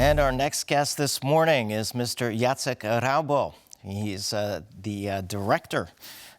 And our next guest this morning is Mr. Jacek Raubo. He's the director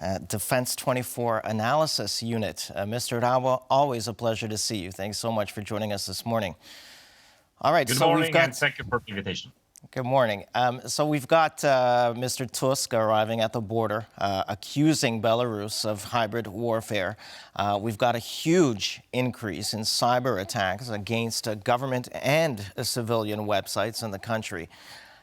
at Defense 24 Analysis Unit. Mr. Raubo, always a pleasure to see you. Thanks so much for joining us this morning. All right, Good morning, and thank you for the invitation. Good morning. So we've got Mr. Tusk arriving at the border, accusing Belarus of hybrid warfare. We've got a huge increase in cyber attacks against government and civilian websites in the country.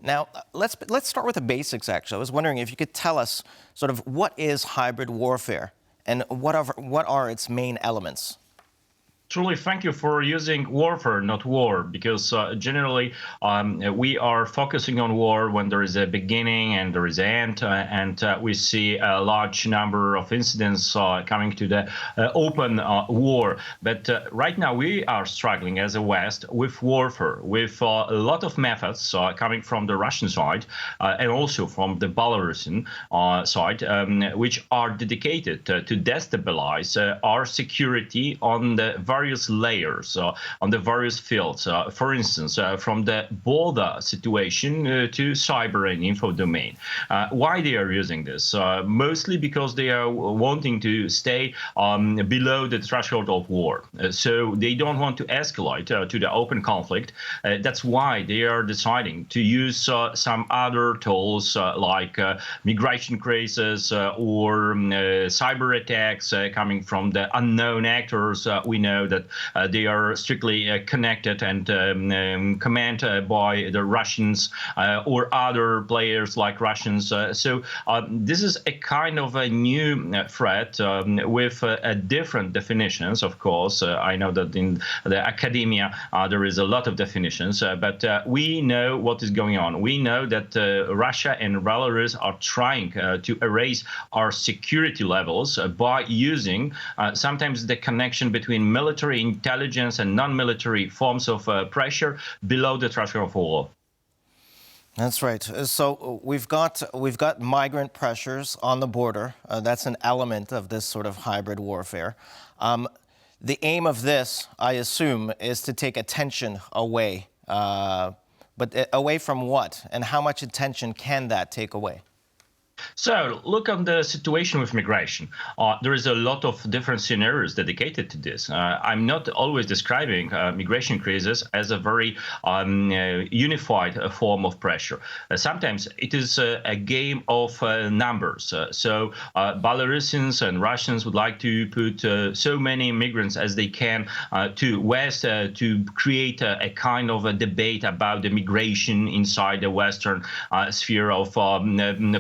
Now, let's start with the basics, actually. I was wondering if you could tell us sort of what is hybrid warfare and what are its main elements? Truly, thank you for using warfare, not war, because generally we are focusing on war when there is a beginning and there is an end, and we see a large number of incidents coming to the open war. But right now we are struggling as a West with warfare, with a lot of methods coming from the Russian side and also from the Belarusian side, which are dedicated to destabilize our security on the various layers, on the various fields. For instance, from the border situation to cyber and info domain. Why they are using this? Mostly because they are wanting to stay below the threshold of war. So they don't want to escalate to the open conflict. That's why they are deciding to use some other tools like migration crisis or cyber attacks coming from the unknown actors. We know that they are strictly connected and commanded by the Russians or other players like Russians. So this is a kind of a new threat with different definitions, of course. I know that in the academia there is a lot of definitions, but we know what is going on. We know that Russia and Belarus are trying to erase our security levels by using sometimes the connection between military intelligence and non-military forms of pressure below the threshold of war. That's right. So we've got migrant pressures on the border. That's an element of this sort of hybrid warfare. The aim of this, I assume, is to take attention away. But away from what? And how much attention can that take away? So look at the situation with migration. There is a lot of different scenarios dedicated to this. I'm not always describing migration crisis as a very unified form of pressure. Sometimes it is a game of numbers. So Belarusians and Russians would like to put so many migrants as they can to West to create a kind of a debate about the migration inside the Western sphere of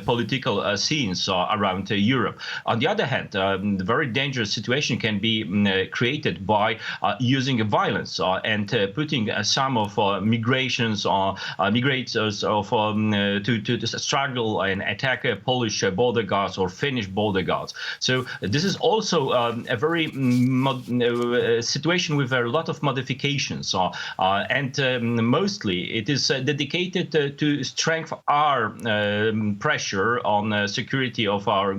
political scenes around Europe. On the other hand, the very dangerous situation can be created by using violence and putting some of migrators to struggle and attack Polish border guards or Finnish border guards. So this is also a very situation with a lot of modifications, and mostly it is dedicated to strengthen our pressure on security of our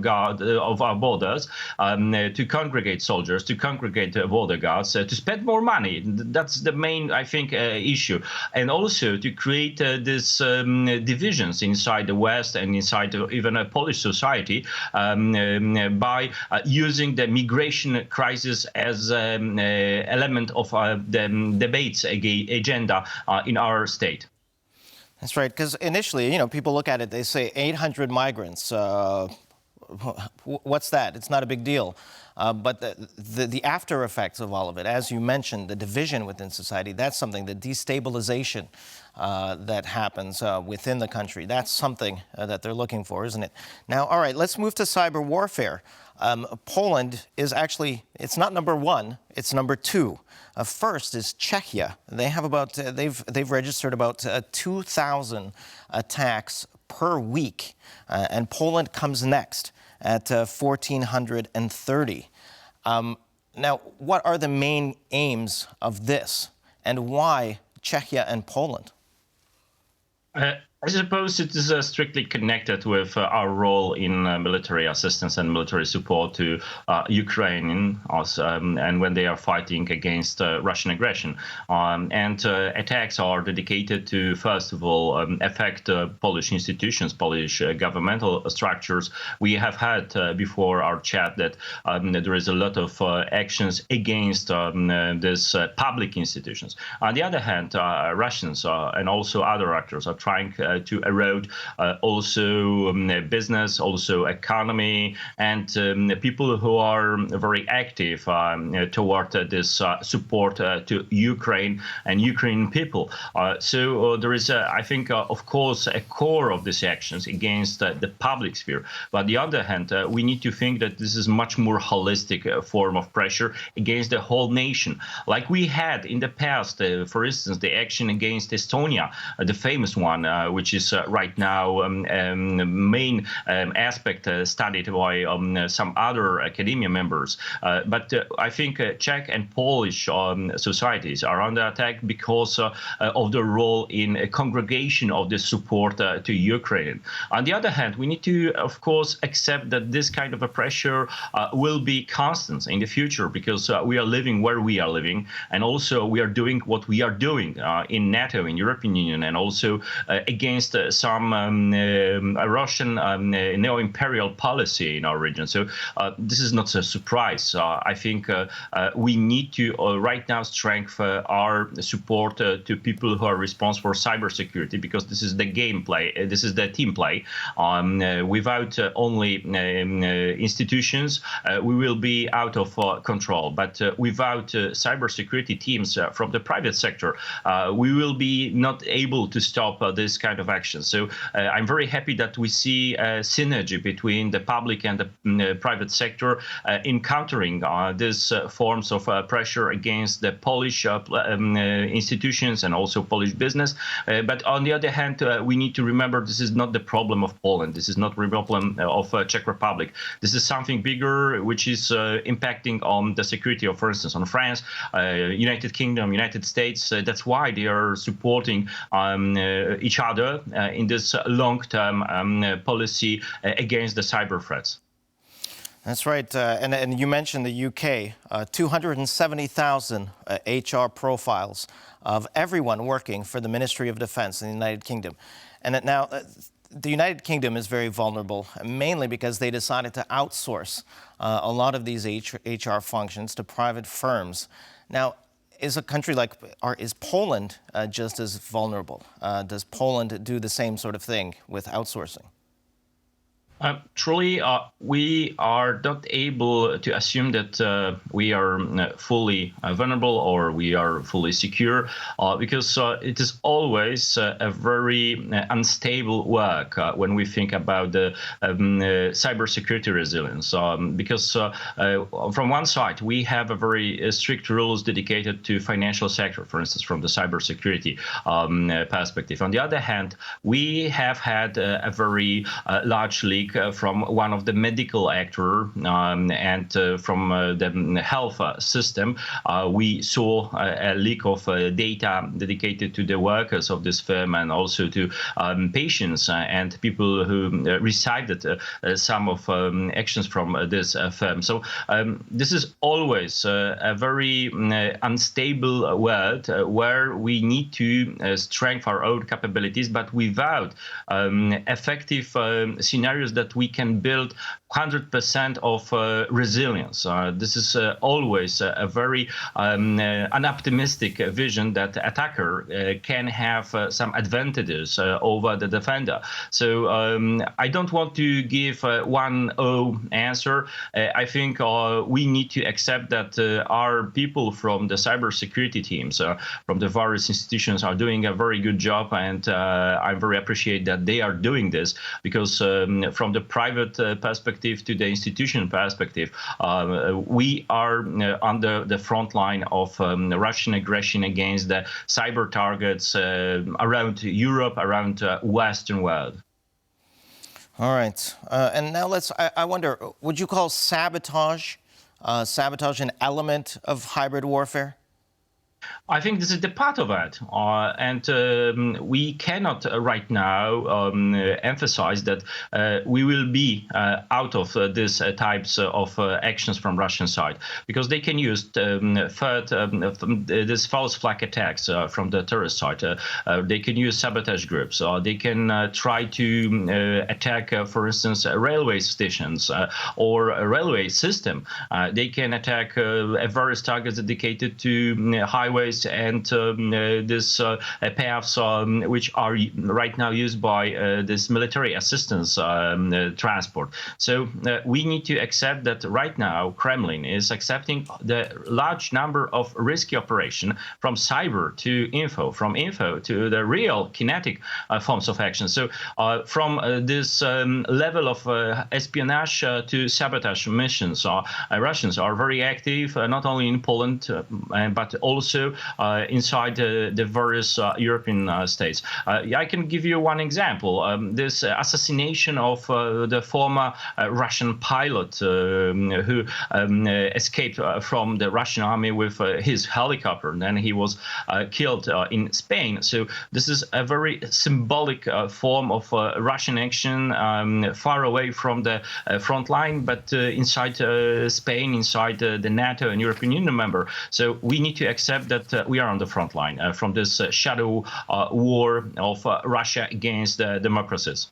borders, to congregate soldiers, to congregate border guards, to spend more money. That's the main, I think, issue, and also to create these divisions inside the West and inside even a Polish society by using the migration crisis as an element of the debates agenda in our state. That's right, because initially, people look at it, they say 800 migrants. What's that? It's not a big deal. But the after effects of all of it, as you mentioned, the division within society, that's something, the destabilization that happens within the country, that's something that they're looking for, isn't it? Now, all right, let's move to cyber warfare. Poland is actually, it's not number one, it's number two. First is Czechia. They have about, they've registered about 2,000 attacks per week. And Poland comes next at 1,430. Now, what are the main aims of this? And why Czechia and Poland? I suppose it is strictly connected with our role in military assistance and military support to Ukraine, and when they are fighting against Russian aggression. And attacks are dedicated to, first of all, affect Polish institutions, Polish governmental structures. We have had before our chat that there is a lot of actions against these public institutions. On the other hand, Russians and also other actors are trying to erode also business, also economy, and people who are very active toward this support to Ukraine and Ukrainian people. So there is, I think, of course, a core of these actions against the public sphere. But on the other hand, we need to think that this is much more holistic form of pressure against the whole nation. Like we had in the past, for instance, the action against Estonia, the famous one, which is right now main aspect studied by some other academia members. But I think Czech and Polish societies are under attack because of the role in a congregation of the support to Ukraine. On the other hand, we need to, of course, accept that this kind of a pressure will be constant in the future, because we are living where we are living, and also we are doing what we are doing in NATO, in European Union, and also against some Russian neo-imperial policy in our region. So this is not a surprise. I think we need to right now strengthen our support to people who are responsible for cybersecurity, because this is the gameplay, this is the team play. Without only institutions, we will be out of control. But without cybersecurity teams from the private sector, we will be not able to stop this kind of action. So I'm very happy that we see a synergy between the public and the private sector in countering these forms of pressure against the Polish institutions and also Polish business. But on the other hand, we need to remember this is not the problem of Poland. This is not the problem of Czech Republic. This is something bigger, which is impacting on the security of, for instance, on France, United Kingdom, United States. That's why they are supporting each other in this long-term policy against the cyber threats. That's right. And you mentioned the UK, 270,000 HR profiles of everyone working for the Ministry of Defense in the United Kingdom. And that now the United Kingdom is very vulnerable, mainly because they decided to outsource a lot of these HR functions to private firms. Now, is a country like, or is Poland just as vulnerable? Does Poland do the same sort of thing with outsourcing? Truly, we are not able to assume that we are fully vulnerable or we are fully secure, because it is always a very unstable work when we think about the cybersecurity resilience. Because from one side, we have a very strict rules dedicated to financial sector, for instance, from the cybersecurity perspective. On the other hand, we have had a very large leak from one of the medical actor and from the health system. We saw a leak of data dedicated to the workers of this firm and also to patients and people who received some of actions from this firm. So this is always a very unstable world where we need to strengthen our own capabilities, but without effective scenarios that we can build 100% of resilience. This is always a very unoptimistic vision that attacker can have some advantages over the defender. So I don't want to give 1-0 answer. I think we need to accept that our people from the cybersecurity teams, from the various institutions, are doing a very good job, and I very appreciate that they are doing this, because from the private perspective to the institution perspective, we are on the front line of Russian aggression against the cyber targets around Europe, around Western world. All right. And now I wonder, would you call sabotage an element of hybrid warfare? I think this is the part of it, and we cannot right now emphasize that we will be out of these types of actions from Russian side, because they can use this false flag attacks from the terrorist side. They can use sabotage groups. They can try to attack, for instance, railway stations or a railway system. They can attack various targets dedicated to highways and this paths which are right now used by this military assistance transport. So we need to accept that right now Kremlin is accepting the large number of risky operation, from cyber to info, from info to the real kinetic forms of action. So from this level of espionage to sabotage missions, Russians are very active, not only in Poland but also inside the various European states. I can give you one example. This assassination of the former Russian pilot who escaped from the Russian army with his helicopter, and then he was killed in Spain. So this is a very symbolic form of Russian action, far away from the front line, but inside Spain, inside the NATO and European Union member. So we need to accept that we are on the front line from this shadow war of Russia against democracies.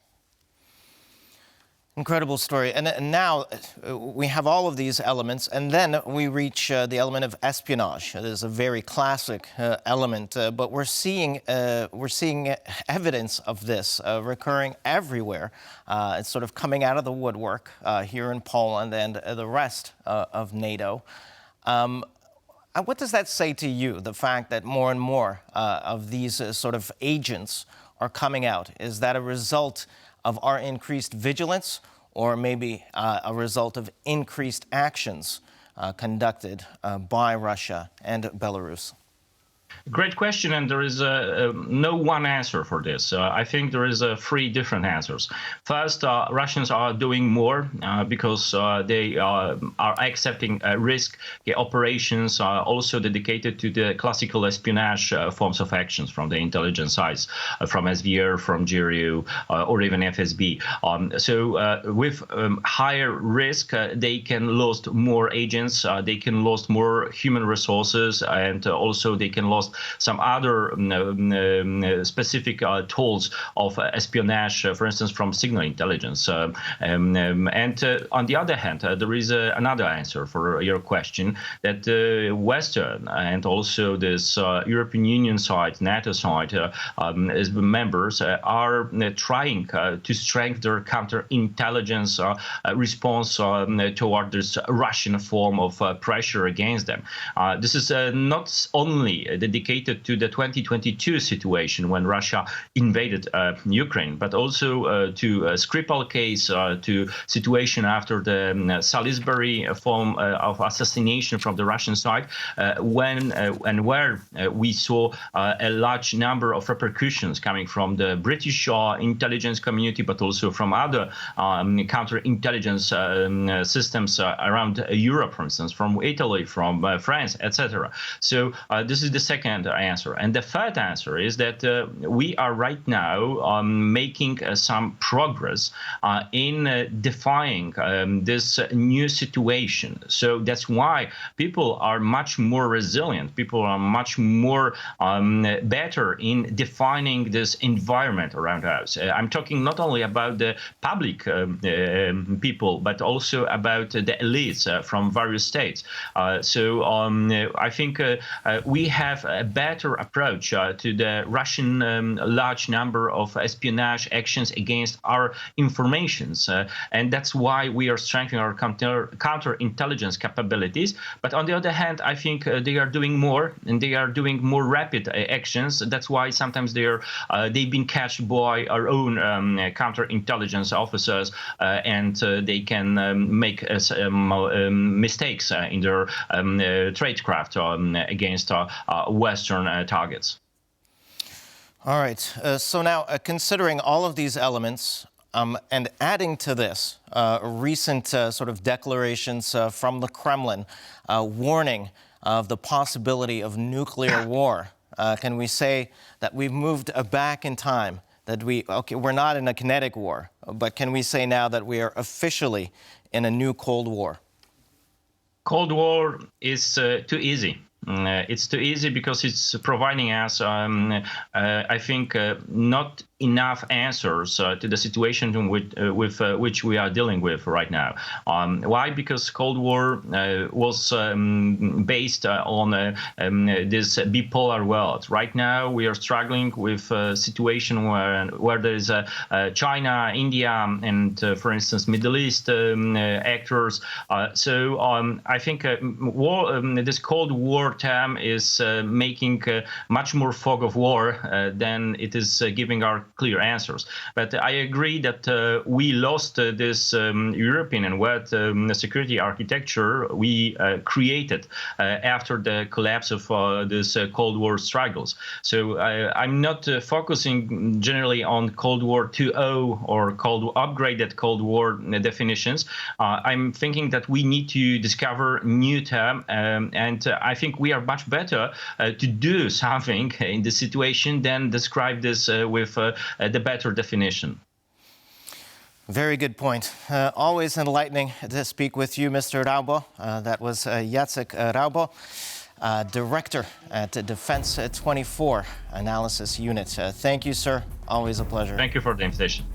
Incredible story. And now we have all of these elements, and then we reach the element of espionage. It is a very classic element, but we're seeing evidence of this recurring everywhere. It's sort of coming out of the woodwork here in Poland and the rest of NATO. What does that say to you, the fact that more and more of these sort of agents are coming out? Is that a result of our increased vigilance, or maybe a result of increased actions conducted by Russia and Belarus? Great question, and there is no one answer for this. I think there is three different answers. First, Russians are doing more because they are accepting risk operations, also dedicated to the classical espionage forms of actions from the intelligence sides, from SVR, from GRU, or even FSB. So with higher risk, they can lose more agents, they can lose more human resources, and also they can lose some other specific tools of espionage, for instance, from signal intelligence. And on the other hand, there is another answer for your question, that Western and also this European Union side, NATO side, as members are trying to strengthen their counterintelligence response toward this Russian form of pressure against them. This is not only dedicated to the 2022 situation when Russia invaded Ukraine, but also to Skripal case, to situation after the Salisbury form of assassination from the Russian side, when and where we saw a large number of repercussions coming from the British intelligence community, but also from other counterintelligence systems around Europe, for instance, from Italy, from France, etc. So this is the second answer. And the third answer is that we are right now making some progress in defying this new situation. So that's why people are much more resilient. People are much more better in defining this environment around us. I'm talking not only about the public people, but also about the elites from various states. So I think we have a better approach to the Russian large number of espionage actions against our informations. And that's why we are strengthening our counterintelligence capabilities. But on the other hand, I think they are doing more, and they are doing more rapid actions. That's why sometimes they've been catched by our own counterintelligence officers, and they can make mistakes in their tradecraft against Western targets. All right. So now, considering all of these elements, and adding to this recent sort of declarations from the Kremlin warning of the possibility of nuclear war? Can we say that we've moved back in time, that we're not in a kinetic war, but can we say now that we are officially in a new Cold War? Cold War is too easy. It's too easy because it's providing us, I think, not enough answers to the situation with which we are dealing with right now. Why? Because Cold War was based on this bipolar world. Right now, we are struggling with a situation where there is China, India, and, for instance, Middle East actors. So I think this Cold War term is making much more fog of war than it is giving our clear answers. But I agree that we lost this European and world security architecture we created after the collapse of this Cold War struggles. So I'm not focusing generally on Cold War 2.0 or upgraded Cold War definitions. I'm thinking that we need to discover new term, and I think we are much better to do something in this situation than describe this with the better definition. Very good point. Always enlightening to speak with you, Mr. Raubo. That was Jacek Raubo, Director at Defense 24 Analysis Unit. Thank you, sir. Always a pleasure. Thank you for the invitation.